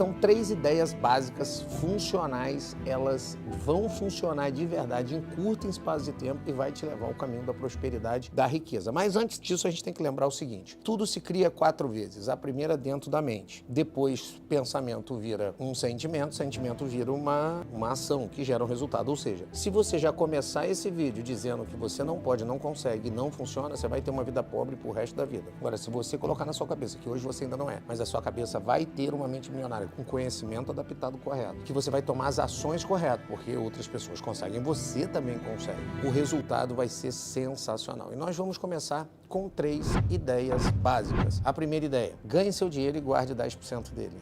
São 3 ideias básicas, funcionais, elas vão funcionar de verdade em curto espaço de tempo e vai te levar ao caminho da prosperidade, da riqueza. Mas antes disso, a gente tem que lembrar o seguinte: tudo se cria 4 vezes. A primeira dentro da mente. Depois, pensamento vira um sentimento vira uma ação que gera um resultado. Ou seja, se você já começar esse vídeo dizendo que você não pode, não consegue, não funciona, você vai ter uma vida pobre pro resto da vida. Agora, se você colocar na sua cabeça, que hoje você ainda não é, mas a sua cabeça vai ter uma mente milionária com conhecimento adaptado correto, que você vai tomar as ações corretas, porque outras pessoas conseguem, você também consegue. O resultado vai ser sensacional. E nós vamos começar com 3 ideias básicas. A primeira ideia: ganhe seu dinheiro e guarde 10% dele.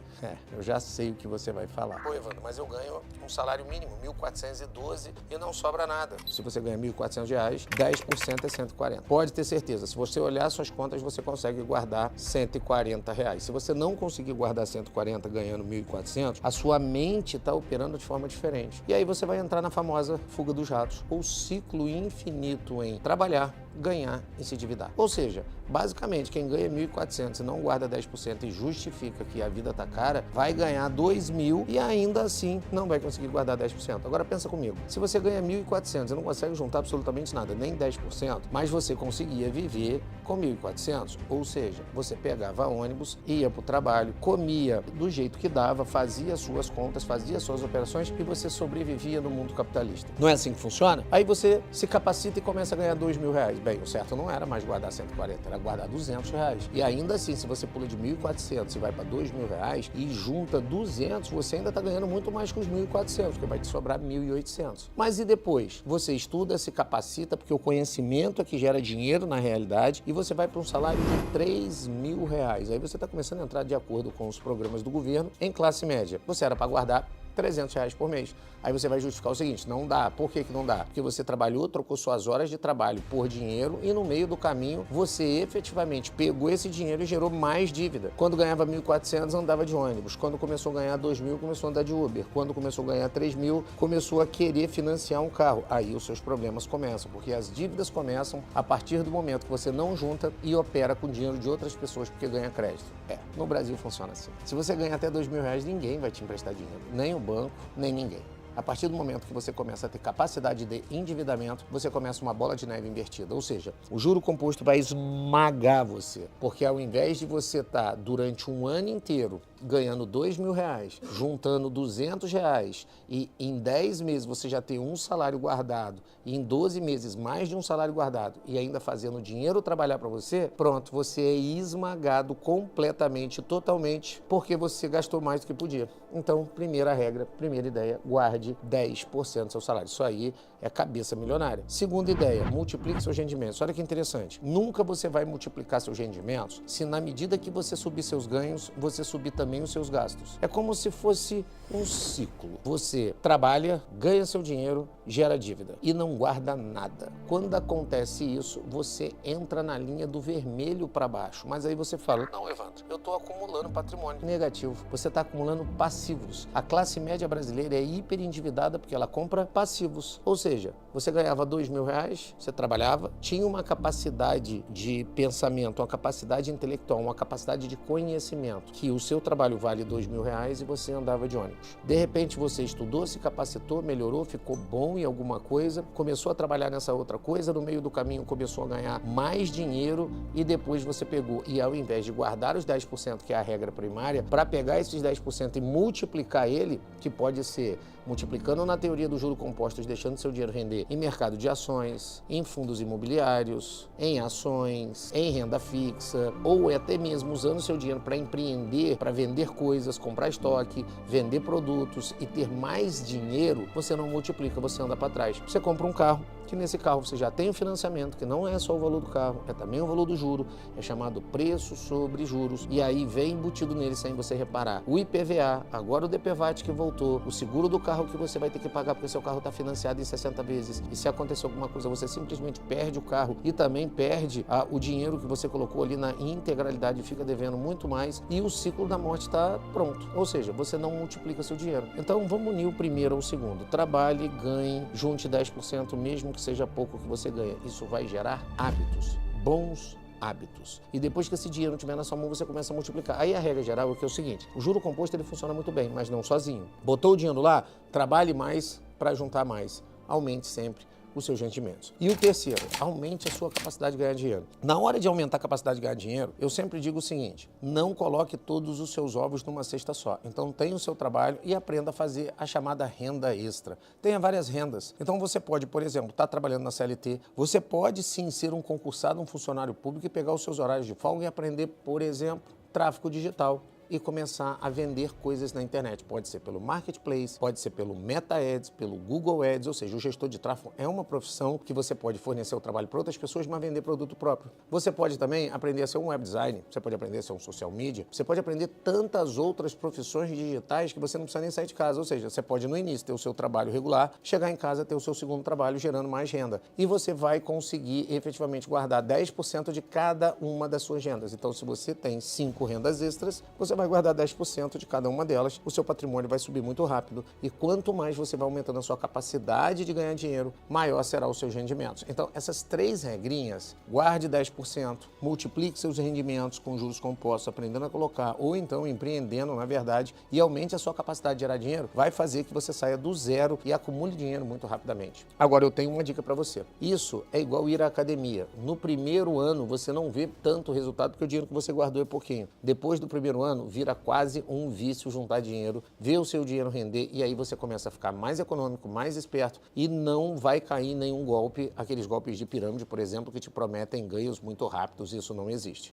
Eu já sei o que você vai falar. Pô, Evandro, mas eu ganho um salário mínimo, 1.412, e não sobra nada. Se você ganha R$1.400, 10% é 140. Pode ter certeza, se você olhar suas contas, você consegue guardar R$140. Se você não conseguir guardar 140 ganhando 1.400, a sua mente está operando de forma diferente. E aí você vai entrar na famosa fuga dos ratos, ou ciclo infinito em trabalhar, ganhar e se endividar. Ou seja, basicamente, quem ganha 1.400 e não guarda 10% e justifica que a vida tá cara, vai ganhar 2.000 e ainda assim não vai conseguir guardar 10%. Agora pensa comigo, se você ganha 1.400 e não consegue juntar absolutamente nada, nem 10%, mas você conseguia viver com 1.400, ou seja, você pegava ônibus, ia pro trabalho, comia do jeito que dava, fazia suas contas, fazia suas operações e você sobrevivia no mundo capitalista. Não é assim que funciona? Aí você se capacita e começa a ganhar R$2.000. Bem, o certo não era mais guardar 140, era guardar R$200. E ainda assim, se você pula de 1.400 e vai para R$2.000 e junta 200, você ainda está ganhando muito mais que os 1.400, porque vai te sobrar 1.800. Mas e depois? Você estuda, se capacita, porque o conhecimento é que gera dinheiro na realidade, e você vai para um salário de R$3.000. Aí você está começando a entrar de acordo com os programas do governo em classe média. Você era para guardar R$300 por mês. Aí você vai justificar o seguinte: não dá. Por que não dá? Porque você trabalhou, trocou suas horas de trabalho por dinheiro e no meio do caminho você efetivamente pegou esse dinheiro e gerou mais dívida. Quando ganhava 1.400, andava de ônibus. Quando começou a ganhar 2.000, começou a andar de Uber. Quando começou a ganhar 3.000, começou a querer financiar um carro. Aí os seus problemas começam, porque as dívidas começam a partir do momento que você não junta e opera com dinheiro de outras pessoas porque ganha crédito. No Brasil funciona assim. Se você ganha até R$2.000, ninguém vai te emprestar dinheiro. Nem o banco, nem ninguém. A partir do momento que você começa a ter capacidade de endividamento, você começa uma bola de neve invertida. Ou seja, o juro composto vai esmagar você. Porque ao invés de você estar durante um ano inteiro ganhando R$2.000, juntando R$200 e em 10 meses você já tem um salário guardado e em 12 meses mais de um salário guardado e ainda fazendo o dinheiro trabalhar para você, pronto, você é esmagado completamente, totalmente, porque você gastou mais do que podia. Então, primeira regra, primeira ideia: guarde 10% do seu salário. Isso aí é cabeça milionária. Segunda ideia: multiplique seus rendimentos. Olha que interessante. Nunca você vai multiplicar seus rendimentos se na medida que você subir seus ganhos, você subir também os seus gastos. É como se fosse um ciclo. Você trabalha, ganha seu dinheiro, gera dívida e não guarda nada. Quando acontece isso, você entra na linha do vermelho para baixo. Mas aí você fala: não, Evandro, eu estou acumulando patrimônio. Negativo. Você está acumulando passivos. A classe média brasileira é hiper endividada porque ela compra passivos. Ou seja, você ganhava R$2.000, você trabalhava, tinha uma capacidade de pensamento, uma capacidade intelectual, uma capacidade de conhecimento, que o seu trabalho vale R$2.000 e você andava de ônibus. De repente você estudou, se capacitou, melhorou, ficou bom em alguma coisa, começou a trabalhar nessa outra coisa, no meio do caminho começou a ganhar mais dinheiro e depois você pegou e ao invés de guardar os 10%, que é a regra primária, para pegar esses 10% e multiplicar ele, que pode ser multiplicando na teoria do juro compostos, deixando seu dinheiro render em mercado de ações, em fundos imobiliários, em ações, em renda fixa, ou até mesmo usando seu dinheiro para empreender, para vender coisas, comprar estoque, vender produtos e ter mais dinheiro, você não multiplica, você anda para trás. Você compra um carro, que nesse carro você já tem o financiamento, que não é só o valor do carro, é também o valor do juro, é chamado preço sobre juros, e aí vem embutido nele sem você reparar o IPVA, agora o DPVAT que voltou, o seguro do carro que você vai ter que pagar porque seu carro está financiado em 60 vezes, e se acontecer alguma coisa você simplesmente perde o carro e também perde o dinheiro que você colocou ali na integralidade, fica devendo muito mais, e o ciclo da morte está pronto, ou seja, você não multiplica seu dinheiro. Então vamos unir o primeiro ao segundo: trabalhe, ganhe, junte 10%, mesmo que seja pouco que você ganha. Isso vai gerar hábitos, bons hábitos. E depois que esse dinheiro estiver na sua mão, você começa a multiplicar. Aí a regra geral é que é o seguinte, o juro composto ele funciona muito bem, mas não sozinho. Botou o dinheiro lá, trabalhe mais para juntar mais. Aumente sempre os seus rendimentos. E o terceiro, aumente a sua capacidade de ganhar dinheiro. Na hora de aumentar a capacidade de ganhar dinheiro, eu sempre digo o seguinte, não coloque todos os seus ovos numa cesta só. Então tenha o seu trabalho e aprenda a fazer a chamada renda extra. Tenha várias rendas. Então você pode, por exemplo, estar trabalhando na CLT, você pode sim ser um concursado, um funcionário público e pegar os seus horários de folga e aprender, por exemplo, tráfego digital e começar a vender coisas na internet. Pode ser pelo Marketplace, pode ser pelo Meta Ads, pelo Google Ads, ou seja, o gestor de tráfego é uma profissão que você pode fornecer o trabalho para outras pessoas, mas vender produto próprio. Você pode também aprender a ser um web designer, você pode aprender a ser um social media, você pode aprender tantas outras profissões digitais que você não precisa nem sair de casa, ou seja, você pode no início ter o seu trabalho regular, chegar em casa ter o seu segundo trabalho gerando mais renda e você vai conseguir efetivamente guardar 10% de cada uma das suas rendas. Então, se você tem 5 rendas extras, você vai guardar 10% de cada uma delas, o seu patrimônio vai subir muito rápido e quanto mais você vai aumentando a sua capacidade de ganhar dinheiro, maior será os seus rendimentos. Então, essas 3 regrinhas, guarde 10%, multiplique seus rendimentos com juros compostos, aprendendo a colocar, ou então empreendendo, na verdade, e aumente a sua capacidade de gerar dinheiro, vai fazer que você saia do zero e acumule dinheiro muito rapidamente. Agora, eu tenho uma dica para você. Isso é igual ir à academia. No primeiro ano, você não vê tanto resultado porque o dinheiro que você guardou é pouquinho. Depois do primeiro ano, vira quase um vício juntar dinheiro, ver o seu dinheiro render e aí você começa a ficar mais econômico, mais esperto e não vai cair em nenhum golpe, aqueles golpes de pirâmide, por exemplo, que te prometem ganhos muito rápidos, isso não existe.